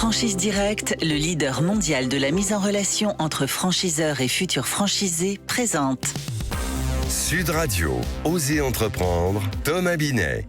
Franchise Direct, le leader mondial de la mise en relation entre franchiseurs et futurs franchisés, présente. Sud Radio, Osez entreprendre, Thomas Binet.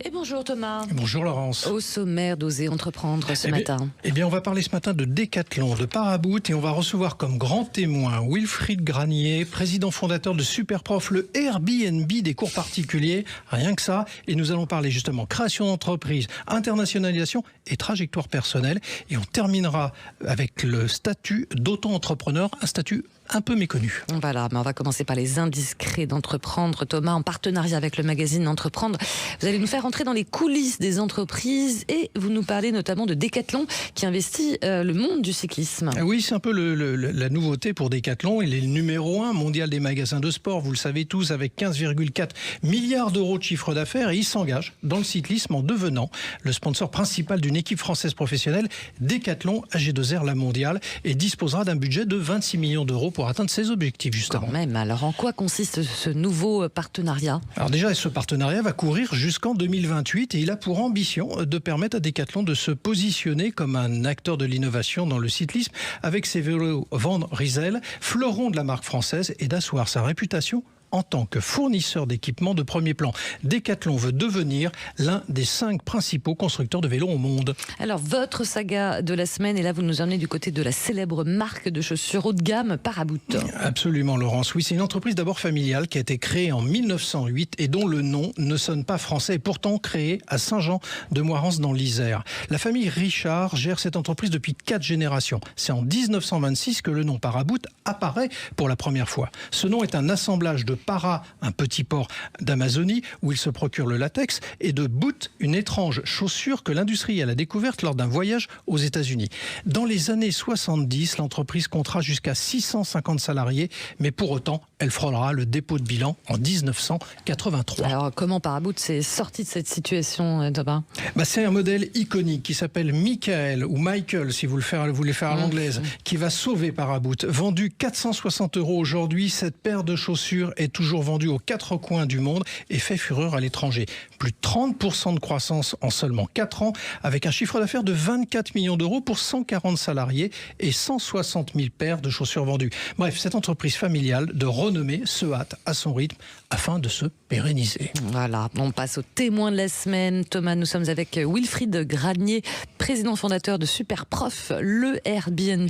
Et bonjour Thomas. Bonjour Laurence. Au sommaire d'Oser entreprendre ce matin. On va parler ce matin de Decathlon, de Paraboot, et on va recevoir comme grand témoin Wilfried Granier, président fondateur de Superprof, le Airbnb des cours particuliers, rien que ça. Et nous allons parler justement création d'entreprise, internationalisation et trajectoire personnelle. Et on terminera avec le statut d'auto-entrepreneur, un statut un peu méconnu. Voilà, mais on va commencer par les indiscrets d'entreprendre. Thomas, en partenariat avec le magazine Entreprendre, vous allez nous faire entrer dans les coulisses des entreprises et vous nous parlez notamment de Decathlon qui investit le monde du cyclisme. Oui, c'est un peu la nouveauté pour Decathlon. Il est le numéro 1 mondial des magasins de sport, vous le savez tous, avec 15,4 milliards d'euros de chiffre d'affaires, et il s'engage dans le cyclisme en devenant le sponsor principal d'une équipe française professionnelle, Decathlon AG2R La Mondiale, et disposera d'un budget de 26 millions d'euros pour atteindre ses objectifs, justement. Quand même, alors en quoi consiste ce nouveau partenariat ? Alors déjà, ce partenariat va courir jusqu'en 2028 et il a pour ambition de permettre à Decathlon de se positionner comme un acteur de l'innovation dans le cyclisme avec ses vélos Van Rysel, fleuron de la marque française, et d'asseoir sa réputation en tant que fournisseur d'équipements de premier plan. Decathlon veut devenir l'un des 5 principaux constructeurs de vélos au monde. Alors, votre saga de la semaine, et là vous nous emmenez du côté de la célèbre marque de chaussures haut de gamme Paraboot. Absolument Laurence, oui, c'est une entreprise d'abord familiale qui a été créée en 1908 et dont le nom ne sonne pas français, et pourtant créée à Saint-Jean-de-Moirans dans l'Isère. La famille Richard gère cette entreprise depuis 4 générations. C'est en 1926 que le nom Paraboot apparaît pour la première fois. Ce nom est un assemblage de Para, un petit port d'Amazonie où il se procure le latex, et de boot, une étrange chaussure que l'industriel a découverte lors d'un voyage aux États-Unis. Dans les années 70, l'entreprise comptera jusqu'à 650 salariés, mais pour autant, elle frôlera le dépôt de bilan en 1983. Alors, comment Paraboot s'est sorti de cette situation, Thomas ? C'est un modèle iconique qui s'appelle Michael, ou Michael si vous voulez faire à l'anglaise, qui va sauver Paraboot. Vendu 460 € aujourd'hui, cette paire de chaussures est toujours vendue aux 4 coins du monde et fait fureur à l'étranger. Plus de 30% de croissance en seulement 4 ans, avec un chiffre d'affaires de 24 millions d'euros pour 140 salariés et 160 000 paires de chaussures vendues. Bref, cette entreprise familiale de renommée se hâte à son rythme afin de se pérenniser. Voilà, on passe au témoin de la semaine. Thomas, nous sommes avec Wilfried Granier, président fondateur de Superprof, le Airbnb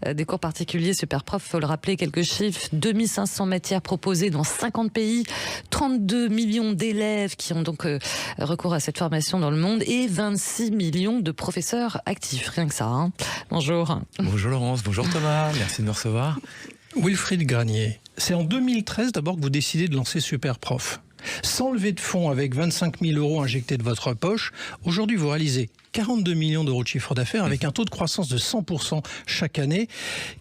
des cours particuliers. Superprof, il faut le rappeler, quelques chiffres, 2500 matières proposées dans 50 pays, 32 millions d'élèves qui ont donc recours à cette formation dans le monde et 26 millions de professeurs actifs, rien que ça. Hein. Bonjour. Bonjour Laurence, bonjour Thomas, merci de me recevoir. Wilfried Granier, c'est en 2013 d'abord que vous décidez de lancer Superprof. Sans lever de fonds, avec 25 000 € injectés de votre poche, aujourd'hui vous réalisez 42 millions d'euros de chiffre d'affaires avec un taux de croissance de 100% chaque année.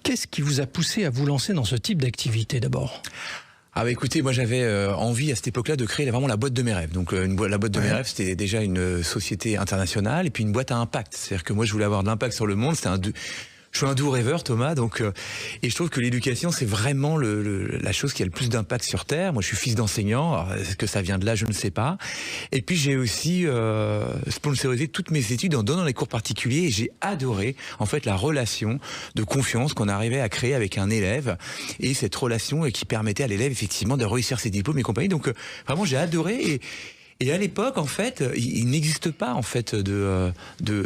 Qu'est-ce qui vous a poussé à vous lancer dans ce type d'activité d'abord ? Écoutez, moi j'avais envie à cette époque-là de créer vraiment la boîte de mes rêves. Donc la boîte de mes rêves, c'était déjà une société internationale et puis une boîte à impact. C'est-à-dire que moi je voulais avoir de l'impact sur le monde. Je suis un doux rêveur, Thomas, et je trouve que l'éducation, c'est vraiment la chose qui a le plus d'impact sur Terre. Moi, je suis fils d'enseignant. Alors, est-ce que ça vient de là, je ne sais pas. Et puis, j'ai aussi sponsorisé toutes mes études en donnant les cours particuliers, et j'ai adoré, en fait, la relation de confiance qu'on arrivait à créer avec un élève, et cette relation qui permettait à l'élève, effectivement, de réussir ses diplômes et compagnie. Donc, vraiment, j'ai adoré. Et à l'époque, en fait, il n'existe pas en fait de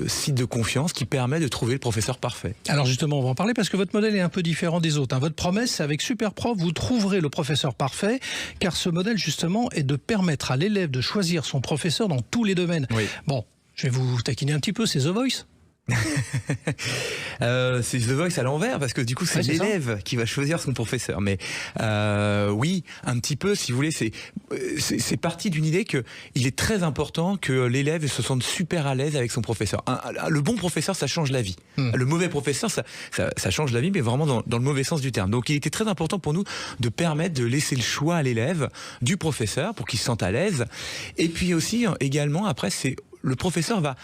site de confiance qui permet de trouver le professeur parfait. Alors justement, on va en parler parce que votre modèle est un peu différent des autres. Votre promesse, c'est avec Superprof, vous trouverez le professeur parfait, car ce modèle justement est de permettre à l'élève de choisir son professeur dans tous les domaines. Oui. Bon, je vais vous taquiner un petit peu, c'est The Voice. C'est The Voice à l'envers parce que du coup c'est l'élève qui va choisir son professeur. Mais oui, un petit peu, si vous voulez, c'est parti d'une idée que il est très important que l'élève se sente super à l'aise avec son professeur. Le bon professeur, ça change la vie. Le mauvais professeur, ça change la vie, mais vraiment dans le mauvais sens du terme. Donc il était très important pour nous de permettre de laisser le choix à l'élève du professeur pour qu'il se sente à l'aise. Et puis aussi également après, le professeur va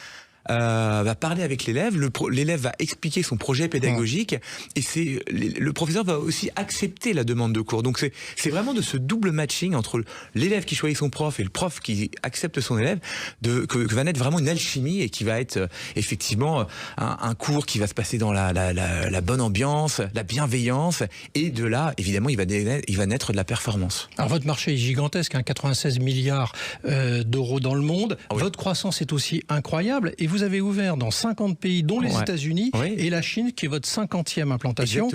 va parler avec l'élève, l'élève va expliquer son projet pédagogique, et le professeur va aussi accepter la demande de cours. Donc c'est vraiment de ce double matching entre l'élève qui choisit son prof et le prof qui accepte son élève que va naître vraiment une alchimie, et qui va être effectivement un cours qui va se passer dans la bonne ambiance, la bienveillance, et de là évidemment il va naître de la performance. Alors votre marché est gigantesque, 96 milliards d'euros dans le monde. Oui. Votre croissance est aussi incroyable, et vous avez ouvert dans 50 pays, dont les États-Unis et la Chine, qui est votre 50e implantation.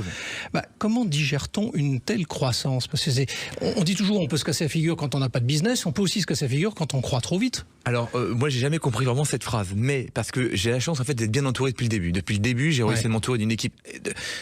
Comment digère-t-on une telle croissance? Parce que on dit toujours, on peut se casser la figure quand on n'a pas de business, on peut aussi se casser la figure quand on croît trop vite. Alors moi j'ai jamais compris vraiment cette phrase, mais parce que j'ai la chance en fait d'être bien entouré depuis le début. Depuis le début, j'ai réussi à m'entourer d'une équipe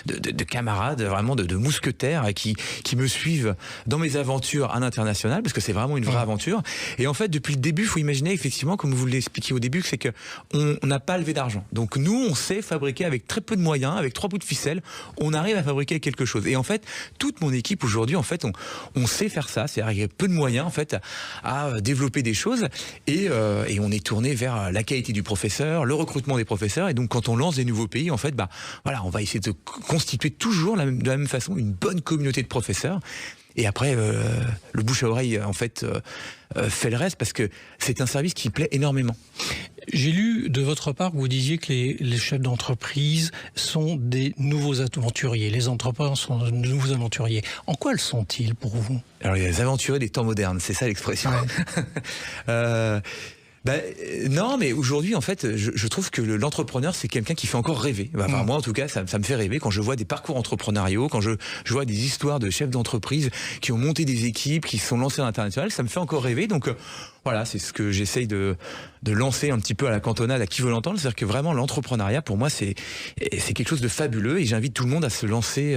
de camarades, vraiment de mousquetaires, qui me suivent dans mes aventures à l'international, parce que c'est vraiment une vraie aventure. Et en fait, depuis le début, il faut imaginer effectivement, comme vous l'expliquiez au début, c'est que on n'a pas levé d'argent. Donc nous, on sait fabriquer avec très peu de moyens, avec 3 bouts de ficelle, on arrive à fabriquer quelque chose. Et en fait, toute mon équipe aujourd'hui, en fait, on sait faire ça, c'est avec peu de moyens en fait à développer des choses, et on est tourné vers la qualité du professeur, le recrutement des professeurs. Et donc quand on lance des nouveaux pays, en fait, voilà, on va essayer de constituer toujours de la même façon une bonne communauté de professeurs. Et après, le bouche à oreille, en fait, fait le reste, parce que c'est un service qui plaît énormément. J'ai lu de votre part que vous disiez que les chefs d'entreprise sont des nouveaux aventuriers. Les entrepreneurs sont de nouveaux aventuriers. En quoi le sont-ils pour vous? Alors, il y a les aventuriers des temps modernes, c'est ça l'expression. Ouais. Non, mais aujourd'hui, en fait, je trouve que l'entrepreneur, c'est quelqu'un qui fait encore rêver. Enfin, moi, en tout cas, ça me fait rêver quand je vois des parcours entrepreneuriaux, quand je vois des histoires de chefs d'entreprise qui ont monté des équipes, qui se sont lancés à l'international. Ça me fait encore rêver. Donc, voilà, c'est ce que j'essaye de lancer un petit peu à la cantonade, à qui veut l'entendre. C'est-à-dire que vraiment, l'entrepreneuriat, pour moi, c'est quelque chose de fabuleux, et j'invite tout le monde à se lancer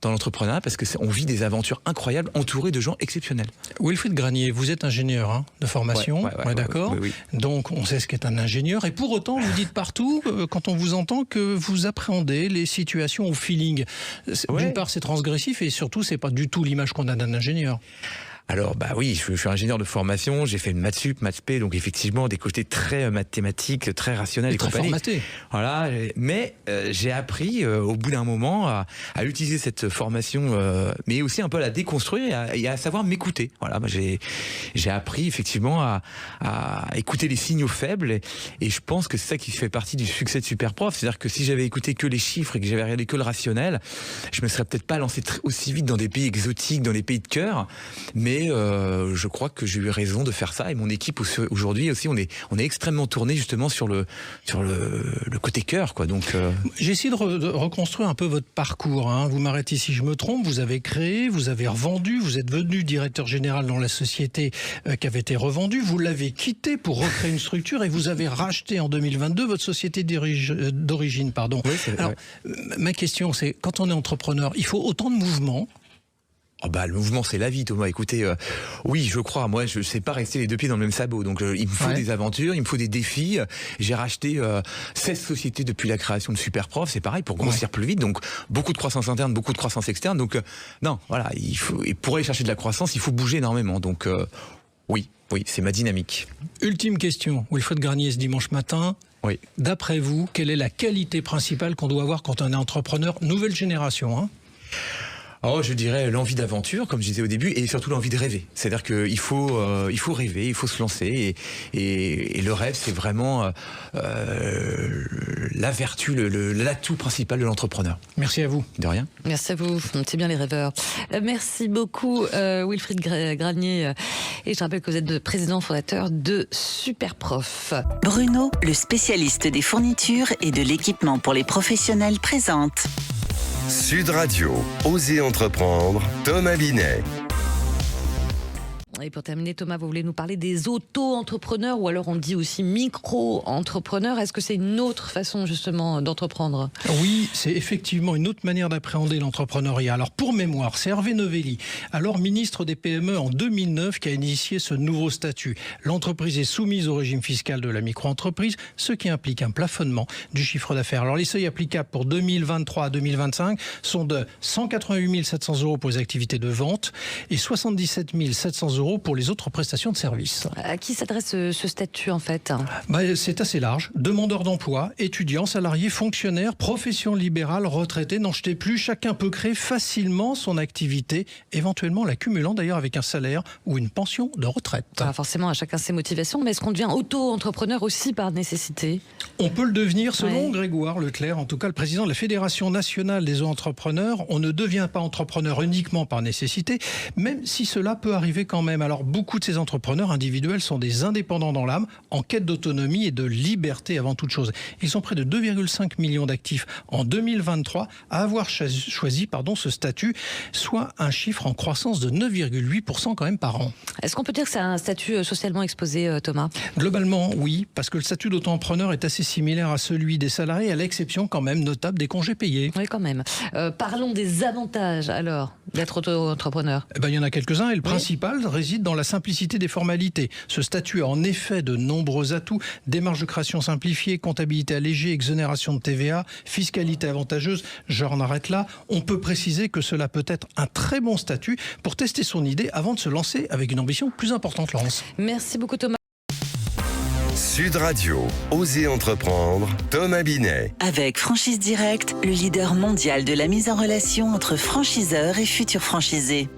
dans l'entrepreneuriat, parce que on vit des aventures incroyables, entourés de gens exceptionnels. Wilfried Granier, vous êtes ingénieur de formation, d'accord. Oui. Donc on sait ce qu'est un ingénieur, et pour autant vous dites partout, quand on vous entend, que vous appréhendez les situations au feeling. D'une part c'est transgressif, et surtout c'est pas du tout l'image qu'on a d'un ingénieur. Alors oui, je suis ingénieur de formation, j'ai fait une maths sup, maths spé, donc effectivement des côtés très mathématiques, très rationnels et très compagnie. Formaté. Voilà, mais j'ai appris au bout d'un moment à utiliser cette formation, mais aussi un peu à la déconstruire et à savoir m'écouter. Voilà, j'ai appris effectivement à écouter les signaux faibles, et je pense que c'est ça qui fait partie du succès de Superprof. C'est-à-dire que si j'avais écouté que les chiffres et que j'avais regardé que le rationnel, je me serais peut-être pas lancé aussi vite dans des pays exotiques, dans des pays de cœur, mais je crois que j'ai eu raison de faire ça, et mon équipe aujourd'hui aussi, on est extrêmement tourné justement sur le côté cœur, quoi. Donc j'ai essayé de reconstruire un peu votre parcours. Vous m'arrêtez si je me trompe. Vous avez créé, vous avez revendu, vous êtes devenu directeur général dans la société qui avait été revendue. Vous l'avez quitté pour recréer une structure, et vous avez racheté en 2022 votre société d'origine. Pardon. Oui, alors, ma question, c'est, quand on est entrepreneur, il faut autant de mouvements? Le mouvement, c'est la vie, Thomas. Écoutez, oui, je crois. Moi, je sais pas rester les deux pieds dans le même sabot. Donc, il me faut des aventures, il me faut des défis. J'ai racheté 16 sociétés depuis la création de Superprof. C'est pareil, pour grossir plus vite. Donc, beaucoup de croissance interne, beaucoup de croissance externe. Donc, non, voilà. Et pour aller chercher de la croissance, il faut bouger énormément. Donc, oui, c'est ma dynamique. Ultime question. Wilfried Granier, ce dimanche matin. Oui. D'après vous, quelle est la qualité principale qu'on doit avoir quand on est entrepreneur nouvelle génération, je dirais l'envie d'aventure, comme je disais au début, et surtout l'envie de rêver. C'est-à-dire qu'il faut rêver, il faut se lancer, et le rêve, c'est vraiment la vertu, l'atout principal de l'entrepreneur. Merci à vous. De rien. Merci à vous, c'est bien les rêveurs. Merci beaucoup Wilfried Granier, et je rappelle que vous êtes le président fondateur de Superprof. Bruno, le spécialiste des fournitures et de l'équipement pour les professionnels, présente Sud Radio, Osez entreprendre, Thomas Binet. Et pour terminer, Thomas, vous voulez nous parler des auto-entrepreneurs, ou alors on dit aussi micro-entrepreneurs. Est-ce que c'est une autre façon justement d'entreprendre? Oui, c'est effectivement une autre manière d'appréhender l'entrepreneuriat. Alors pour mémoire, c'est Hervé Novelli, alors ministre des PME en 2009, qui a initié ce nouveau statut. L'entreprise est soumise au régime fiscal de la micro-entreprise, ce qui implique un plafonnement du chiffre d'affaires. Alors les seuils applicables pour 2023 à 2025 sont de 188 700 € pour les activités de vente et 77 700 € pour les autres prestations de services. À qui s'adresse ce statut en fait? C'est assez large. Demandeurs d'emploi, étudiants, salariés, fonctionnaires, professions libérales, retraités, n'en jetez plus. Chacun peut créer facilement son activité, éventuellement l'accumulant d'ailleurs avec un salaire ou une pension de retraite. Pas forcément, à chacun ses motivations, mais est-ce qu'on devient auto-entrepreneur aussi par nécessité? On peut le devenir selon Grégoire Leclerc, en tout cas le président de la Fédération nationale des entrepreneurs. On ne devient pas entrepreneur uniquement par nécessité, même si cela peut arriver quand même. Alors beaucoup de ces entrepreneurs individuels sont des indépendants dans l'âme, en quête d'autonomie et de liberté avant toute chose. Ils sont près de 2,5 millions d'actifs en 2023 à avoir choisi ce statut, soit un chiffre en croissance de 9,8% quand même par an. Est-ce qu'on peut dire que c'est un statut socialement exposé, Thomas? Globalement, oui, parce que le statut d'auto-entrepreneur est assez similaire à celui des salariés, à l'exception quand même notable des congés payés. Oui, quand même. Parlons des avantages alors d'être auto-entrepreneur. Il y en a quelques-uns et le principal réside dans la simplicité des formalités. Ce statut a en effet de nombreux atouts: démarche de création simplifiée, comptabilité allégée, exonération de TVA, fiscalité avantageuse. J'en arrête là. On peut préciser que cela peut être un très bon statut pour tester son idée avant de se lancer avec une ambition plus importante, Laurence. Merci beaucoup, Thomas. Sud Radio, Osez entreprendre, Thomas Binet. Avec Franchise Direct, le leader mondial de la mise en relation entre franchiseurs et futurs franchisés.